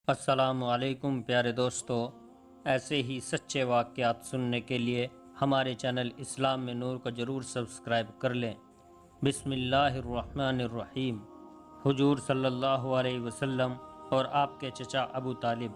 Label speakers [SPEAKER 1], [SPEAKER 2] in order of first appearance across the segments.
[SPEAKER 1] السلام علیکم پیارے دوستو، ایسے ہی سچے واقعات سننے کے لیے ہمارے چینل اسلام میں نور کو ضرور سبسکرائب کر لیں۔ بسم اللہ الرحمن الرحیم۔ حضور صلی اللہ علیہ وسلم اور آپ کے چچا ابو طالب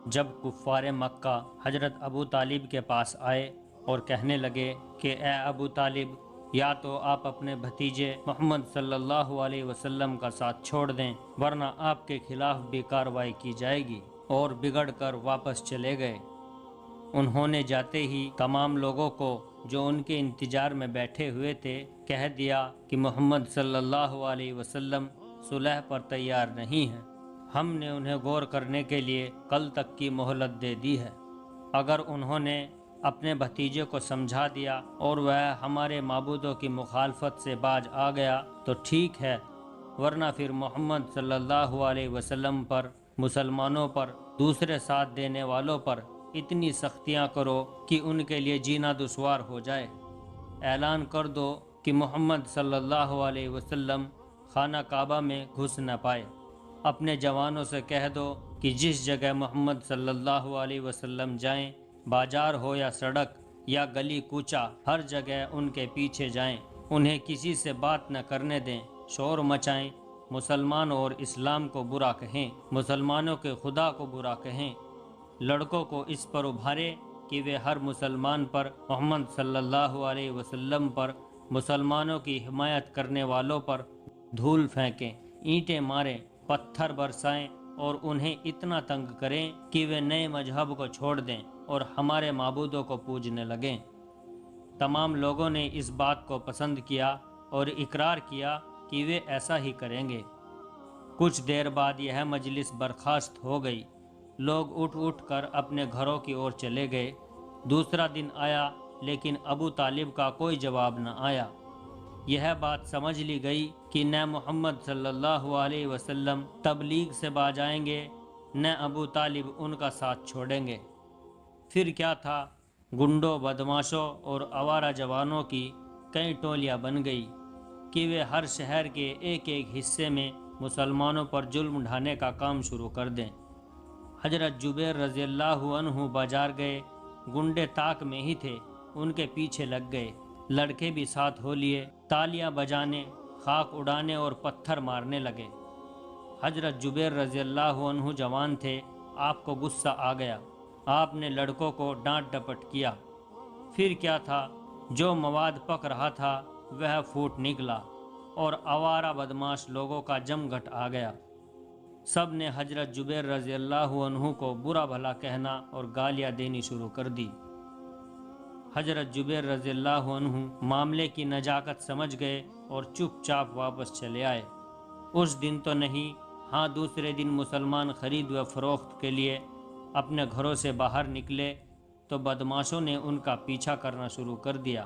[SPEAKER 1] جب کفار مکہ حضرت ابو طالب کے پاس آئے اور کہنے لگے کہ اے ابو طالب، یا تو آپ اپنے بھتیجے محمد صلی اللہ علیہ وسلم کا ساتھ چھوڑ دیں ورنہ آپ کے خلاف بھی کارروائی کی جائے گی، اور بگڑ کر واپس چلے گئے۔ انہوں نے جاتے ہی تمام لوگوں کو جو ان کے انتظار میں بیٹھے ہوئے تھے کہہ دیا کہ محمد صلی اللہ علیہ وسلم صلح پر تیار نہیں ہیں۔ ہم نے انہیں غور کرنے کے لیے کل تک کی مہلت دے دی ہے۔ اگر انہوں نے اپنے بھتیجے کو سمجھا دیا اور وہ ہمارے معبودوں کی مخالفت سے باز آ گیا تو ٹھیک ہے، ورنہ پھر محمد صلی اللہ علیہ وسلم پر، مسلمانوں پر، دوسرے ساتھ دینے والوں پر اتنی سختیاں کرو کہ ان کے لیے جینا دشوار ہو جائے۔ اعلان کر دو کہ محمد صلی اللہ علیہ وسلم خانہ کعبہ میں گھس نہ پائے۔ اپنے جوانوں سے کہہ دو کہ جس جگہ محمد صلی اللہ علیہ وسلم جائیں، بازار ہو یا سڑک یا گلی کوچہ، ہر جگہ ان کے پیچھے جائیں، انہیں کسی سے بات نہ کرنے دیں، شور مچائیں، مسلمان اور اسلام کو برا کہیں، مسلمانوں کے خدا کو برا کہیں۔ لڑکوں کو اس پر ابھارے کہ وہ ہر مسلمان پر، محمد صلی اللہ علیہ وسلم پر، مسلمانوں کی حمایت کرنے والوں پر دھول پھینکیں، اینٹیں ماریں، پتھر برسائیں اور انہیں اتنا تنگ کریں کہ وہ نئے مذہب کو چھوڑ دیں اور ہمارے معبودوں کو پوجنے لگیں۔ تمام لوگوں نے اس بات کو پسند کیا اور اقرار کیا کہ وہ ایسا ہی کریں گے۔ کچھ دیر بعد یہ مجلس برخاست ہو گئی، لوگ اٹھ اٹھ کر اپنے گھروں کی اور چلے گئے۔ دوسرا دن آیا لیکن ابو طالب کا کوئی جواب نہ آیا۔ یہ بات سمجھ لی گئی کہ نہ محمد صلی اللہ علیہ وسلم تبلیغ سے باز آئیں گے، نہ ابو طالب ان کا ساتھ چھوڑیں گے۔ پھر کیا تھا، گنڈوں، بدماشوں اور آوارہ جوانوں کی کئی ٹولیاں بن گئی کہ وہ ہر شہر کے ایک ایک حصے میں مسلمانوں پر ظلم ڈھانے کا کام شروع کر دیں۔ حضرت جبیر رضی اللہ عنہ بازار گئے، گنڈے طاق میں ہی تھے، ان کے پیچھے لگ گئے، لڑکے بھی ساتھ ہو لیے، تالیاں بجانے، خاک اڑانے اور پتھر مارنے لگے۔ حضرت جبیر رضی اللہ عنہ جوان تھے، آپ کو غصہ آ گیا، آپ نے لڑکوں کو ڈانٹ ڈپٹ کیا۔ پھر کیا تھا، جو مواد پک رہا تھا وہ پھوٹ نکلا اور آوارہ بدماش لوگوں کا جمگھٹ آ گیا۔ سب نے حضرت جبیر رضی اللہ عنہ کو برا بھلا کہنا اور گالیاں دینی شروع کر دی۔ حضرت جبیر رضی اللہ عنہ معاملے کی نزاکت سمجھ گئے اور چپ چاپ واپس چلے آئے۔ اس دن تو نہیں، ہاں دوسرے دن مسلمان خرید و فروخت کے لیے اپنے گھروں سے باہر نکلے تو بدماشوں نے ان کا پیچھا کرنا شروع کر دیا،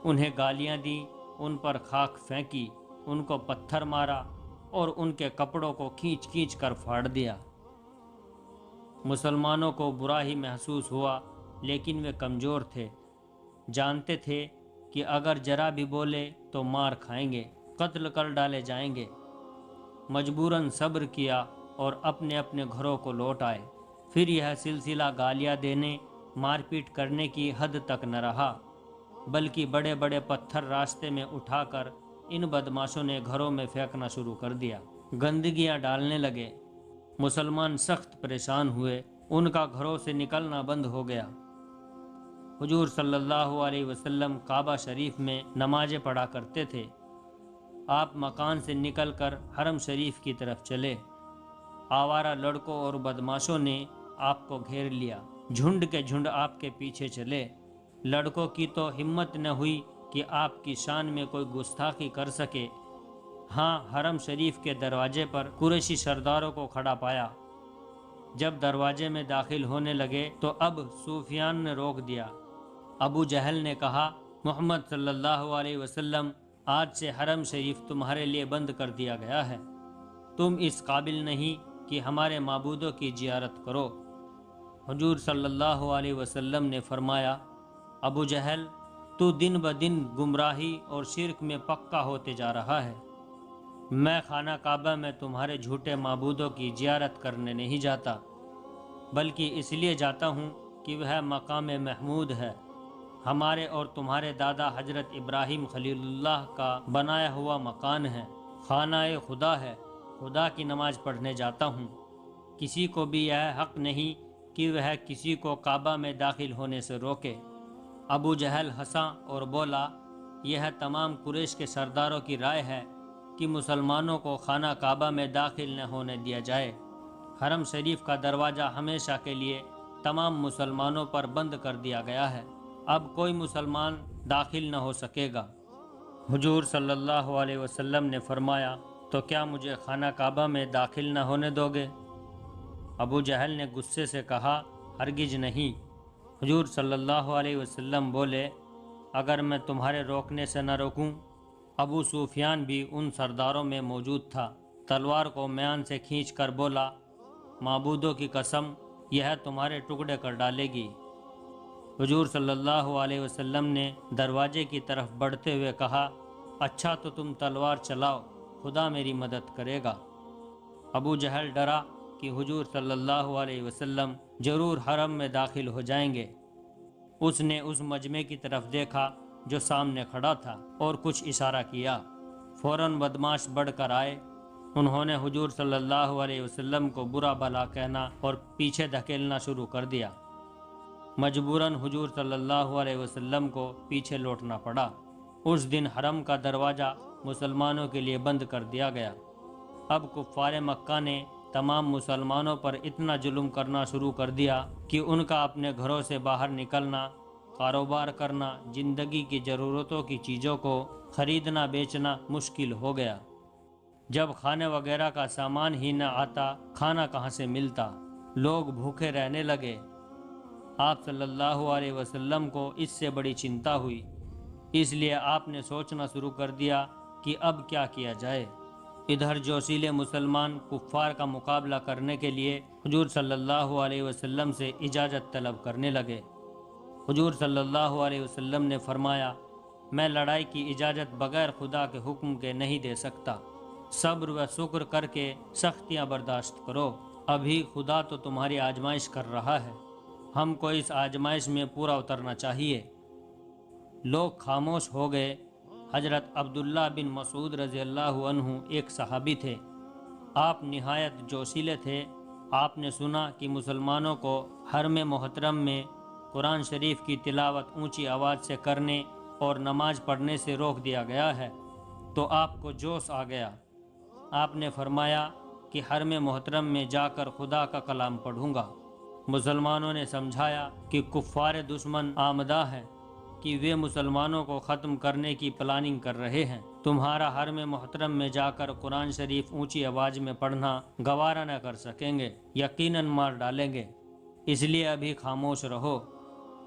[SPEAKER 1] انہیں گالیاں دیں، ان پر خاک پھینکی، ان کو پتھر مارا اور ان کے کپڑوں کو کھینچ کھینچ کر پھاڑ دیا۔ مسلمانوں کو برا ہی محسوس ہوا، لیکن وہ کمزور تھے، جانتے تھے کہ اگر ذرا بھی بولے تو مار کھائیں گے، قتل کر ڈالے جائیں گے۔ مجبوراً صبر کیا اور اپنے اپنے گھروں کو لوٹ آئے۔ پھر یہ سلسلہ گالیاں دینے، مار پیٹ کرنے کی حد تک نہ رہا، بلکہ بڑے بڑے پتھر راستے میں اٹھا کر ان بدماشوں نے گھروں میں پھینکنا شروع کر دیا، گندگیاں ڈالنے لگے۔ مسلمان سخت پریشان ہوئے، ان کا گھروں سے نکلنا بند ہو گیا۔ حضور صلی اللہ علیہ وسلم کعبہ شریف میں نمازیں پڑھا کرتے تھے۔ آپ مکان سے نکل کر حرم شریف کی طرف چلے۔ آوارہ لڑکوں اور بدماشوں نے آپ کو گھیر لیا، جھنڈ کے جھنڈ آپ کے پیچھے چلے۔ لڑکوں کی تو ہمت نہ ہوئی کہ آپ کی شان میں کوئی گستاخی کر سکے۔ ہاں، حرم شریف کے دروازے پر قریشی سرداروں کو کھڑا پایا۔ جب دروازے میں داخل ہونے لگے تو اب سفیان نے روک دیا۔ ابو جہل نے کہا، محمد صلی اللہ علیہ وسلم، آج سے حرم شریف تمہارے لیے بند کر دیا گیا ہے، تم اس قابل نہیں کہ ہمارے معبودوں کی زیارت کرو۔ حضور صلی اللہ علیہ وسلم نے فرمایا، ابو جہل، تو دن بدن گمراہی اور شرک میں پکا ہوتے جا رہا ہے۔ میں خانہ کعبہ میں تمہارے جھوٹے معبودوں کی زیارت کرنے نہیں جاتا، بلکہ اس لیے جاتا ہوں کہ وہ مقام محمود ہے، ہمارے اور تمہارے دادا حضرت ابراہیم خلیل اللہ کا بنایا ہوا مکان ہے، خانہ خدا ہے، خدا کی نماز پڑھنے جاتا ہوں۔ کسی کو بھی یہ حق نہیں کہ وہ کسی کو کعبہ میں داخل ہونے سے روکے۔ ابو جہل ہنسا اور بولا، یہ تمام قریش کے سرداروں کی رائے ہے کہ مسلمانوں کو خانہ کعبہ میں داخل نہ ہونے دیا جائے۔ حرم شریف کا دروازہ ہمیشہ کے لیے تمام مسلمانوں پر بند کر دیا گیا ہے، اب کوئی مسلمان داخل نہ ہو سکے گا۔ حضور صلی اللہ علیہ وسلم نے فرمایا، تو کیا مجھے خانہ کعبہ میں داخل نہ ہونے دو گے؟ ابو جہل نے غصے سے کہا، ہرگز نہیں۔ حضور صلی اللہ علیہ وسلم بولے، اگر میں تمہارے روکنے سے نہ روکوں؟ ابو سفیان بھی ان سرداروں میں موجود تھا، تلوار کو میان سے کھینچ کر بولا، معبودوں کی قسم، یہ تمہارے ٹکڑے کر ڈالے گی۔ حضور صلی اللہ علیہ وسلم نے دروازے کی طرف بڑھتے ہوئے کہا، اچھا تو تم تلوار چلاؤ، خدا میری مدد کرے گا۔ ابو جہل ڈرا کہ حضور صلی اللہ علیہ وسلم ضرور حرم میں داخل ہو جائیں گے۔ اس نے اس مجمع کی طرف دیکھا جو سامنے کھڑا تھا اور کچھ اشارہ کیا۔ فوراً بدماش بڑھ کر آئے، انہوں نے حضور صلی اللہ علیہ وسلم کو برا بھلا کہنا اور پیچھے دھکیلنا شروع کر دیا۔ مجبوراً حضور صلی اللہ علیہ وسلم کو پیچھے لوٹنا پڑا۔ اس دن حرم کا دروازہ مسلمانوں کے لیے بند کر دیا گیا۔ اب کفار مکہ نے تمام مسلمانوں پر اتنا ظلم کرنا شروع کر دیا کہ ان کا اپنے گھروں سے باہر نکلنا، کاروبار کرنا، زندگی کی ضرورتوں کی چیزوں کو خریدنا بیچنا مشکل ہو گیا۔ جب کھانے وغیرہ کا سامان ہی نہ آتا، کھانا کہاں سے ملتا؟ لوگ بھوکے رہنے لگے۔ آپ صلی اللہ علیہ وسلم کو اس سے بڑی چنتا ہوئی، اس لیے آپ نے سوچنا شروع کر دیا کہ اب کیا کیا جائے۔ ادھر جوشیلے مسلمان کفار کا مقابلہ کرنے کے لیے حضور صلی اللہ علیہ وسلم سے اجازت طلب کرنے لگے۔ حضور صلی اللہ علیہ وسلم نے فرمایا، میں لڑائی کی اجازت بغیر خدا کے حکم کے نہیں دے سکتا، صبر و شکر کر کے سختیاں برداشت کرو، ابھی خدا تو تمہاری آزمائش کر رہا ہے، ہم کو اس آزمائش میں پورا اترنا چاہیے۔ لوگ خاموش ہو گئے۔ حضرت عبداللہ بن مسعود رضی اللہ عنہ ایک صحابی تھے، آپ نہایت جوشیلے تھے۔ آپ نے سنا کہ مسلمانوں کو حرم محترم میں قرآن شریف کی تلاوت اونچی آواز سے کرنے اور نماز پڑھنے سے روک دیا گیا ہے، تو آپ کو جوش آ گیا۔ آپ نے فرمایا کہ حرم محترم میں جا کر خدا کا کلام پڑھوں گا۔ مسلمانوں نے سمجھایا کہ کفار دشمن آمدہ ہیں، کہ وہ مسلمانوں کو ختم کرنے کی پلاننگ کر رہے ہیں، تمہارا حرم محترم میں جا کر قرآن شریف اونچی آواز میں پڑھنا گوارا نہ کر سکیں گے، یقیناً مار ڈالیں گے، اس لیے ابھی خاموش رہو،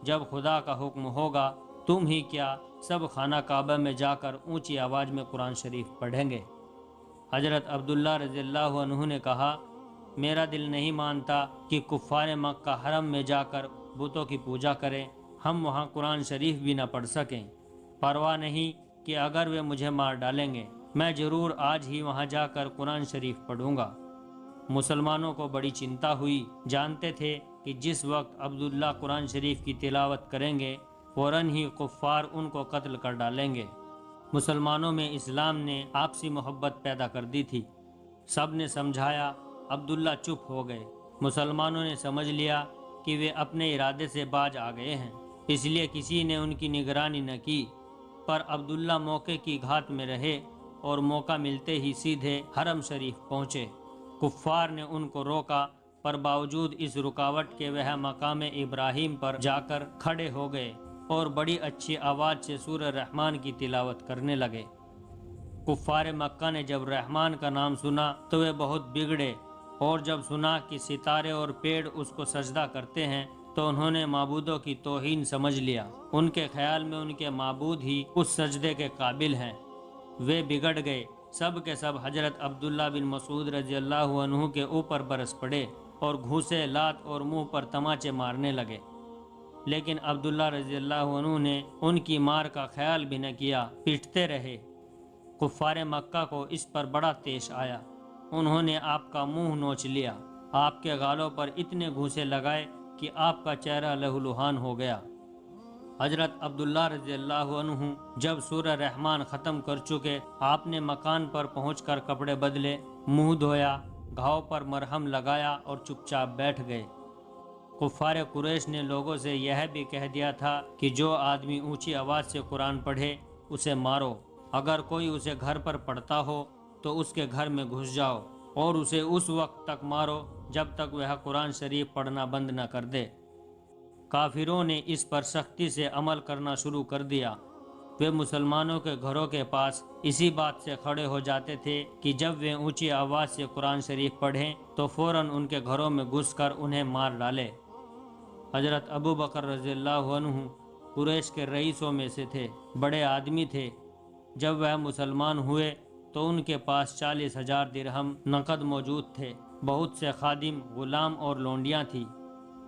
[SPEAKER 1] جب خدا کا حکم ہوگا تم ہی کیا سب خانہ کعبہ میں جا کر اونچی آواز میں قرآن شریف پڑھیں گے۔ حضرت عبداللہ رضی اللہ عنہ نے کہا، میرا دل نہیں مانتا کہ کفار مکہ حرم میں جا کر بتوں کی پوجا کریں، ہم وہاں قرآن شریف بھی نہ پڑھ سکیں، پرواہ نہیں کہ اگر وہ مجھے مار ڈالیں گے، میں ضرور آج ہی وہاں جا کر قرآن شریف پڑھوں گا۔ مسلمانوں کو بڑی چنتا ہوئی، جانتے تھے کہ جس وقت عبداللہ قرآن شریف کی تلاوت کریں گے فوراً ہی کفار ان کو قتل کر ڈالیں گے۔ مسلمانوں میں اسلام نے آپسی محبت پیدا کر دی تھی، سب نے سمجھایا، عبداللہ چپ ہو گئے۔ مسلمانوں نے سمجھ لیا کہ وہ اپنے ارادے سے باز آ گئے ہیں، اس لیے کسی نے ان کی نگرانی نہ کی، پر عبداللہ موقع کی گھات میں رہے اور موقع ملتے ہی سیدھے حرم شریف پہنچے۔ کفار نے ان کو روکا، پر باوجود اس رکاوٹ کے وہ مقام ابراہیم پر جا کر کھڑے ہو گئے اور بڑی اچھی آواز سے سورہ رحمان کی تلاوت کرنے لگے۔ کفار مکہ نے جب رحمان کا نام سنا تو وہ بہت بگڑے، اور جب سنا کہ ستارے اور پیڑ اس کو سجدہ کرتے ہیں تو انہوں نے معبودوں کی توہین سمجھ لیا، ان کے خیال میں ان کے معبود ہی اس سجدے کے قابل ہیں، وہ بگڑ گئے۔ سب کے سب حضرت عبداللہ بن مسعود رضی اللہ عنہ کے اوپر برس پڑے اور گھوسے، لات اور منہ پر تماچے مارنے لگے، لیکن عبداللہ رضی اللہ عنہ نے ان کی مار کا خیال بھی نہ کیا، پیٹتے رہے۔ کفار مکہ کو اس پر بڑا تیش آیا۔ انہوں نے آپ کا منہ نوچ لیا، آپ کے گالوں پر اتنے گھوسے لگائے کہ آپ کا چہرہ لہولہان ہو گیا۔ حضرت عبداللہ رضی اللہ عنہ جب سورہ رحمان ختم کر چکے، آپ نے مکان پر پہنچ کر کپڑے بدلے، منہ دھویا، گھاؤ پر مرہم لگایا اور چپ چاپ بیٹھ گئے۔ کفار قریش نے لوگوں سے یہ بھی کہہ دیا تھا کہ جو آدمی اونچی آواز سے قرآن پڑھے اسے مارو، اگر کوئی اسے گھر پر پڑھتا ہو تو اس کے گھر میں گھس جاؤ اور اسے اس وقت تک مارو جب تک وہ قرآن شریف پڑھنا بند نہ کر دے۔ کافروں نے اس پر سختی سے عمل کرنا شروع کر دیا۔ وہ مسلمانوں کے گھروں کے پاس اسی بات سے کھڑے ہو جاتے تھے کہ جب وہ اونچی آواز سے قرآن شریف پڑھیں تو فوراً ان کے گھروں میں گھس کر انہیں مار ڈالے۔ حضرت ابو بکر رضی اللہ عنہ قریش کے رئیسوں میں سے تھے، بڑے آدمی تھے۔ جب وہ مسلمان ہوئے تو ان کے پاس 40,000 درہم نقد موجود تھے، بہت سے خادم، غلام اور لونڈیاں تھیں،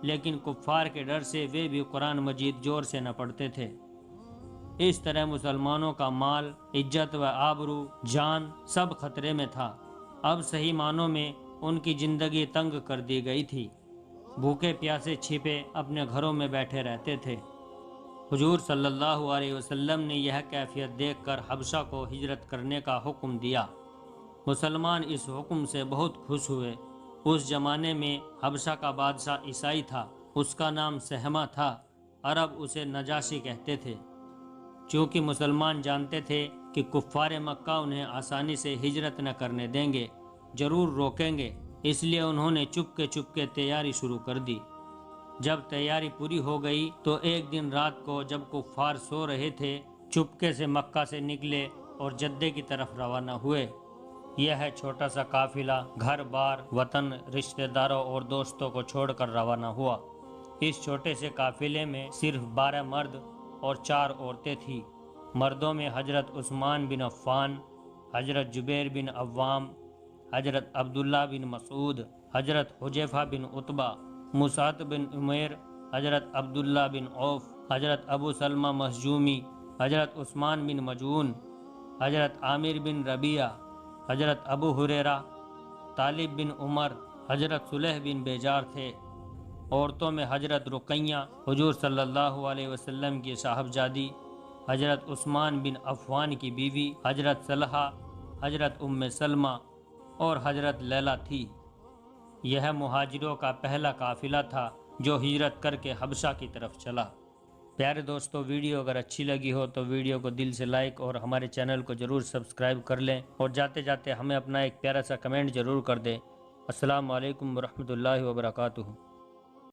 [SPEAKER 1] لیکن کفار کے ڈر سے وہ بھی قرآن مجید زور سے نہ پڑھتے تھے۔ اس طرح مسلمانوں کا مال، عزت و آبرو، جان سب خطرے میں تھا۔ اب صحیح معنوں میں ان کی زندگی تنگ کر دی گئی تھی، بھوکے پیاسے چھپے اپنے گھروں میں بیٹھے رہتے تھے۔ حضور صلی اللہ علیہ وسلم نے یہ کیفیت دیکھ کر حبشہ کو ہجرت کرنے کا حکم دیا۔ مسلمان اس حکم سے بہت خوش ہوئے۔ اس زمانے میں حبشہ کا بادشاہ عیسائی تھا، اس کا نام سہمہ تھا، عرب اسے نجاشی کہتے تھے۔ چونکہ مسلمان جانتے تھے کہ کفار مکہ انہیں آسانی سے ہجرت نہ کرنے دیں گے، ضرور روکیں گے، اس لیے انہوں نے چپ کے تیاری شروع کر دی۔ جب تیاری پوری ہو گئی تو ایک دن رات کو جب کفار سو رہے تھے، چپکے سے مکہ سے نکلے اور جدے کی طرف روانہ ہوئے۔ یہ ہے چھوٹا سا قافلہ گھر بار، وطن، رشتہ داروں اور دوستوں کو چھوڑ کر روانہ ہوا۔ اس چھوٹے سے قافلے میں صرف 12 مرد اور 4 عورتیں تھیں۔ مردوں میں حضرت عثمان بن عفان، حضرت جبیر بن عوام، حضرت عبداللہ بن مسعود، حضرت حذیفہ بن عتبہ، مصعب بن عمیر، حضرت عبداللہ بن عوف، حضرت ابو سلمہ مخزومی، حضرت عثمان بن مجعون، حضرت عامر بن ربیعہ، حضرت ابو ہریرہ، طالب بن عمر، حضرت صلح بن بیجار تھے۔ عورتوں میں حضرت رقیہ، حضور صلی اللہ علیہ وسلم کی صاحبزادی، حضرت عثمان بن عفان کی بیوی، حضرت طلحہ، حضرت ام سلمہ اور حضرت لیلہ تھی۔ یہ مہاجروں کا پہلا قافلہ تھا جو ہجرت کر کے حبشہ کی طرف چلا۔ پیارے دوستو، ویڈیو اگر اچھی لگی ہو تو ویڈیو کو دل سے لائک اور ہمارے چینل کو ضرور سبسکرائب کر لیں، اور جاتے جاتے ہمیں اپنا ایک پیارا سا کمنٹ ضرور کر دیں۔ السلام علیکم ورحمۃ اللہ وبرکاتہ۔